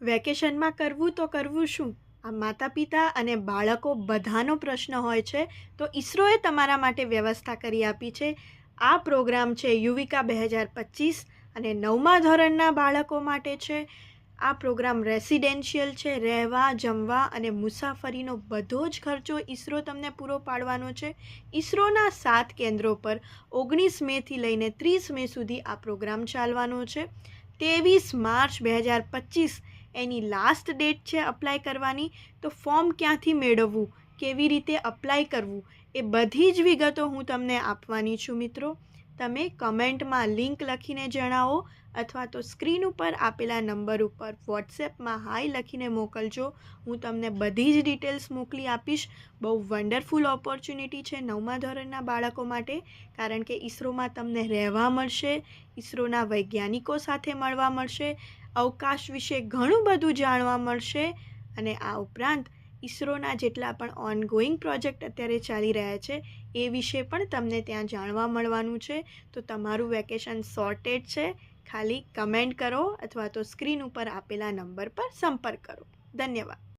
વેકેશનમાં કરવું તો કરવું શું? આ માતા-પિતા અને બાળકો બધાનો પ્રશ્ન હોય છે. તો ઈસરોએ તમારા માટે વ્યવસ્થા કરી આપી છે. આ પ્રોગ્રામ છે યુવિકા 2025 અને 9મા ધોરણના બાળકો માટે છે. આ પ્રોગ્રામ રેસિડેન્શિયલ છે. રહેવા, જમવા અને મુસાફરીનો બધો જ ખર્ચો ઈસરો તમને પૂરો પાડવાનો છે. ઈસરોના 7 કેન્દ્રો પર 19 મેથી લઈને 30 મે સુધી આ પ્રોગ્રામ ચાલવાનો છે. 23 માર્ચ 2025 એની લાસ્ટ ડેટ છે અપ્લાય કરવાની. તો ફોર્મ ક્યાંથી મેળવવું, કેવી રીતે અપ્લાય કરવું, એ બધી જ વિગતો હું તમને આપવાની છું મિત્રો. તમે કમેન્ટમાં લિંક લખીને જણાવો અથવા તો સ્ક્રીન ઉપર આપેલા નંબર ઉપર વોટ્સએપમાં હાય લખીને મોકલજો. હું તમને બધી જ ડિટેલ્સ મોકલી આપીશ. બહુ વન્ડરફુલ ઓપોર્ચ્યુનિટી છે 9મા ધોરણના બાળકો માટે, કારણ કે ઈસરોમાં તમને રહેવા મળશે, ઈસરોના વૈજ્ઞાનિકો સાથે મળવા મળશે, અવકાશ વિશે ઘણું બધું જાણવા મળશે. અને આ ઉપરાંત ઈસરોના જેટલા પણ ઓનગોઈંગ પ્રોજેક્ટ અત્યારે ચાલી રહ્યા છે એ વિશે પણ તમને ત્યાં જાણવા મળવાનું છે. તો તમારું વેકેશન સોર્ટેડ છે. ખાલી કમેન્ટ કરો અથવા તો સ્ક્રીન ઉપર આપેલા નંબર પર સંપર્ક કરો. ધન્યવાદ.